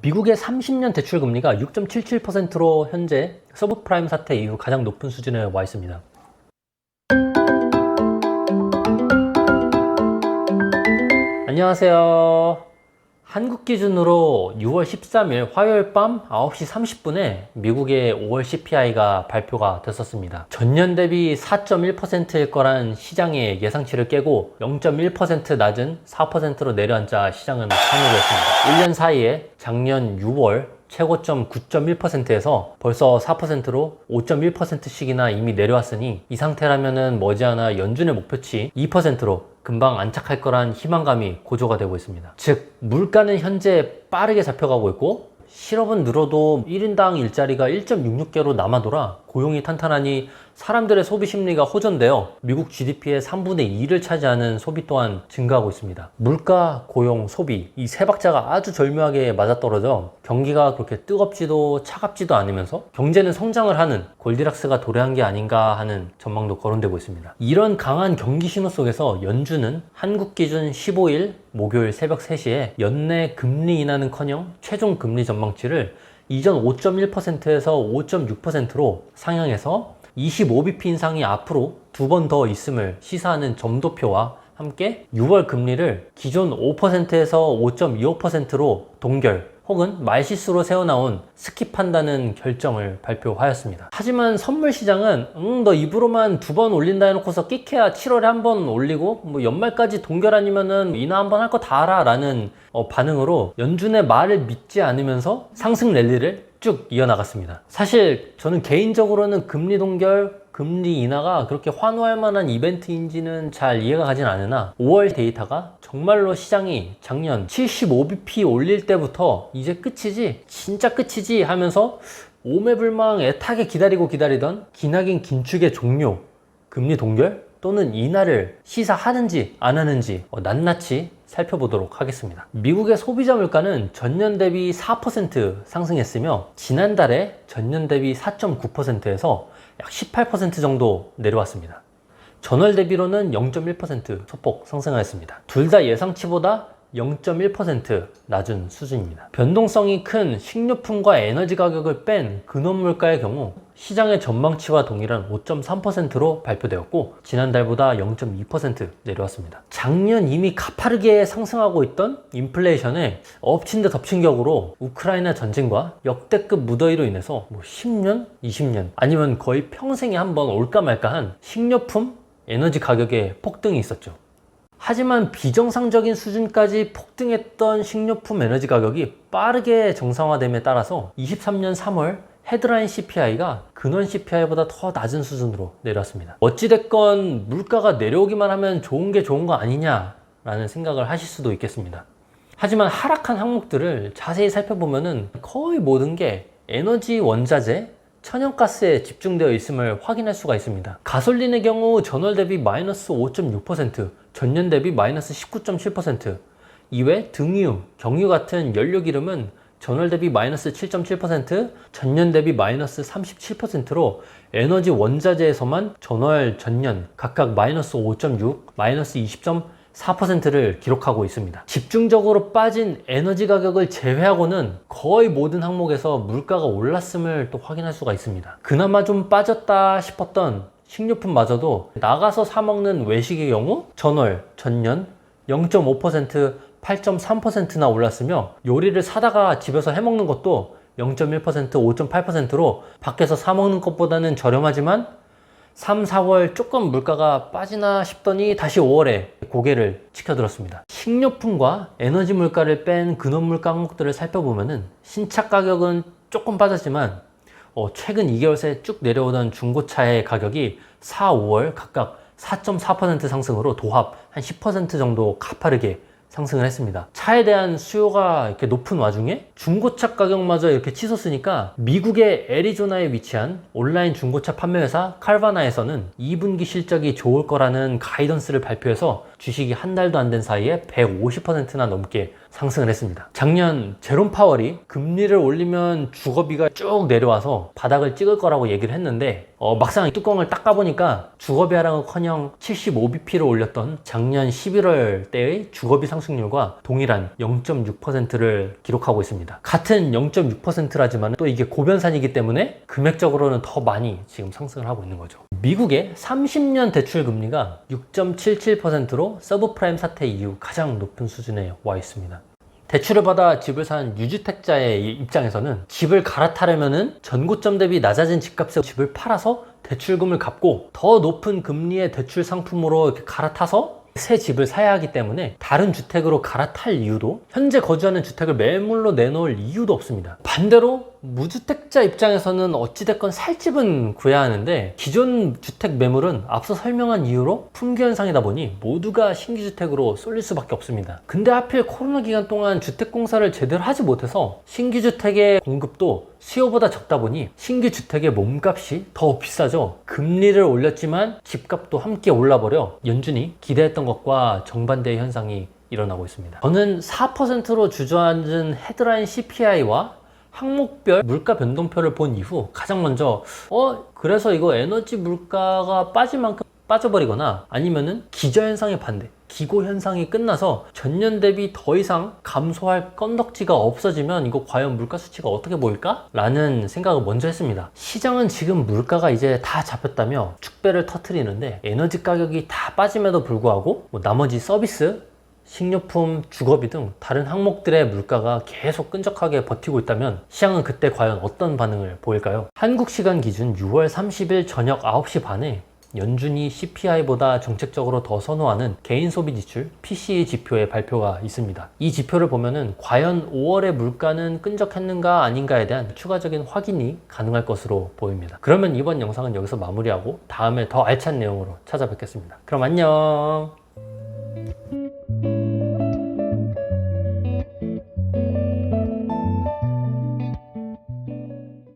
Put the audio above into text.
미국의 30년 대출 금리가 6.77%로 현재 서브프라임 사태 이후 가장 높은 수준에 와 있습니다. 안녕하세요. 한국 기준으로 6월 13일 화요일 밤 9시 30분에 미국의 5월 CPI가 발표가 됐었습니다. 전년 대비 4.1%일 거란 시장의 예상치를 깨고 0.1% 낮은 4%로 내려앉아 시장은 환호했습니다. 1년 사이에 작년 6월 최고점 9.1%에서 벌써 4%로 5.1%씩이나 이미 내려왔으니 이 상태라면은 머지않아 연준의 목표치 2%로 금방 안착할 거란 희망감이 고조가 되고 있습니다. 즉, 물가는 현재 빠르게 잡혀가고 있고 실업은 늘어도 1인당 일자리가 1.66개로 남아돌아 고용이 탄탄하니 사람들의 소비 심리가 호전되어 미국 GDP의 3분의 2를 차지하는 소비 또한 증가하고 있습니다. 물가, 고용, 소비 이 세 박자가 아주 절묘하게 맞아떨어져 경기가 그렇게 뜨겁지도 차갑지도 않으면서 경제는 성장을 하는 골디락스가 도래한 게 아닌가 하는 전망도 거론되고 있습니다. 이런 강한 경기 신호 속에서 연준은 한국 기준 15일 목요일 새벽 3시에 연내 금리 인하는커녕 최종 금리 전망치를 이전 5.1%에서 5.6%로 상향해서 25bp 인상이 앞으로 2번 더 있음을 시사하는 점도표와 함께 6월 금리를 기존 5%에서 5.25%로 동결 혹은 말실수로 세워나온 스킵한다는 결정을 발표하였습니다. 하지만 선물 시장은 너 입으로만 2번 올린다 해놓고서 끽해야 7월에 한 번 올리고 뭐 연말까지 동결 아니면은 인하 한 번 할 거 다 알아 라는 반응으로 연준의 말을 믿지 않으면서 상승 랠리를 쭉 이어나갔습니다. 사실 저는 개인적으로는 금리 동결, 금리 인하가 그렇게 환호할 만한 이벤트인지는 잘 이해가 가진 않으나 5월 데이터가 정말로 시장이 작년 75bp 올릴 때부터 이제 끝이지 진짜 끝이지 하면서 오매불망 애타게 기다리던 기나긴 긴축의 종료, 금리 동결 또는 인하를 시사하는지 안 하는지 낱낱이 살펴보도록 하겠습니다. 미국의 소비자 물가는 전년 대비 4% 상승했으며 지난달에 전년 대비 4.9%에서 약 18% 정도 내려왔습니다. 전월 대비로는 0.1% 소폭 상승하였습니다. 둘 다 예상치보다 0.1% 낮은 수준입니다. 변동성이 큰 식료품과 에너지 가격을 뺀 근원물가의 경우 시장의 전망치와 동일한 5.3%로 발표되었고 지난달보다 0.2% 내려왔습니다. 작년 이미 가파르게 상승하고 있던 인플레이션에 엎친 데 덮친 격으로 우크라이나 전쟁과 역대급 무더위로 인해서 10년, 20년 아니면 거의 평생에 한번 올까 말까한 식료품, 에너지 가격의 폭등이 있었죠. 하지만 비정상적인 수준까지 폭등했던 식료품 에너지 가격이 빠르게 정상화됨에 따라서 23년 3월 헤드라인 CPI가 근원 CPI보다 더 낮은 수준으로 내려왔습니다. 어찌됐건 물가가 내려오기만 하면 좋은 게 좋은 거 아니냐라는 생각을 하실 수도 있겠습니다. 하지만 하락한 항목들을 자세히 살펴보면 거의 모든 게 에너지 원자재, 천연가스에 집중되어 있음을 확인할 수가 있습니다. 가솔린의 경우 전월 대비 마이너스 5.6%, 전년 대비 마이너스 19.7%, 이외 등유, 경유 같은 연료기름은 전월 대비 마이너스 7.7%, 전년 대비 마이너스 37%로 에너지 원자재에서만 전월, 전년 각각 마이너스 5.6, 마이너스 20.4%를 기록하고 있습니다. 집중적으로 빠진 에너지 가격을 제외하고는 거의 모든 항목에서 물가가 올랐음을 또 확인할 수가 있습니다. 그나마 좀 빠졌다 싶었던 식료품마저도 나가서 사 먹는 외식의 경우 전월, 전년 0.5%, 8.3%나 올랐으며 요리를 사다가 집에서 해먹는 것도 0.1%, 5.8%로 밖에서 사 먹는 것보다는 저렴하지만 3, 4월 조금 물가가 빠지나 싶더니 다시 5월에 고개를 치켜들었습니다. 식료품과 에너지 물가를 뺀 근원 물가 항목들을 살펴보면은 신차 가격은 조금 빠졌지만 최근 2개월 새 쭉 내려오던 중고차의 가격이 4, 5월 각각 4.4% 상승으로 도합 한 10% 정도 가파르게 상승을 했습니다. 차에 대한 수요가 이렇게 높은 와중에 중고차 가격마저 이렇게 치솟으니까 미국의 애리조나에 위치한 온라인 중고차 판매회사 칼바나에서는 2분기 실적이 좋을 거라는 가이던스를 발표해서 주식이 한 달도 안 된 사이에 150%나 넘게 상승을 했습니다. 작년 제롬 파월이 금리를 올리면 주거비가 쭉 내려와서 바닥을 찍을 거라고 얘기를 했는데 막상 뚜껑을 닦아보니까 주거비 하락은커녕 75bp를 올렸던 작년 11월 때의 주거비 상승률과 동일한 0.6%를 기록하고 있습니다. 같은 0.6%라지만 또 이게 고변산이기 때문에 금액적으로는 더 많이 지금 상승을 하고 있는 거죠. 미국의 30년 대출 금리가 6.77%로 서브프라임 사태 이후 가장 높은 수준에 와 있습니다. 대출을 받아 집을 산 유주택자의 입장에서는 집을 갈아타려면은 전고점 대비 낮아진 집값에 집을 팔아서 대출금을 갚고 더 높은 금리의 대출 상품으로 이렇게 갈아타서 새 집을 사야 하기 때문에 다른 주택으로 갈아탈 이유도, 현재 거주하는 주택을 매물로 내놓을 이유도 없습니다. 반대로 무주택자 입장에서는 어찌됐건 살 집은 구해야 하는데 기존 주택 매물은 앞서 설명한 이유로 품귀 현상이다 보니 모두가 신규 주택으로 쏠릴 수밖에 없습니다. 근데 하필 코로나 기간 동안 주택 공사를 제대로 하지 못해서 신규 주택의 공급도 수요보다 적다 보니 신규 주택의 몸값이 더 비싸죠. 금리를 올렸지만 집값도 함께 올라버려 연준이 기대했던 것과 정반대의 현상이 일어나고 있습니다. 저는 4%로 주저앉은 헤드라인 CPI와 항목별 물가 변동표를 본 이후 가장 먼저 그래서 이거 에너지 물가가 빠질 만큼 빠져버리거나 아니면은 기저현상의 반대, 기고현상이 끝나서 전년 대비 더 이상 감소할 건덕지가 없어지면 이거 과연 물가 수치가 어떻게 보일까? 라는 생각을 먼저 했습니다. 시장은 지금 물가가 이제 다 잡혔다며 축배를 터트리는데 에너지 가격이 다 빠짐에도 불구하고 나머지 서비스, 식료품, 주거비 등 다른 항목들의 물가가 계속 끈적하게 버티고 있다면 시장은 그때 과연 어떤 반응을 보일까요? 한국 시간 기준 6월 30일 저녁 9시 반에 연준이 CPI보다 정책적으로 더 선호하는 개인 소비 지출 PCE 지표의 발표가 있습니다. 이 지표를 보면은 과연 5월의 물가는 끈적했는가 아닌가에 대한 추가적인 확인이 가능할 것으로 보입니다. 그러면 이번 영상은 여기서 마무리하고 다음에 더 알찬 내용으로 찾아뵙겠습니다. 그럼 안녕.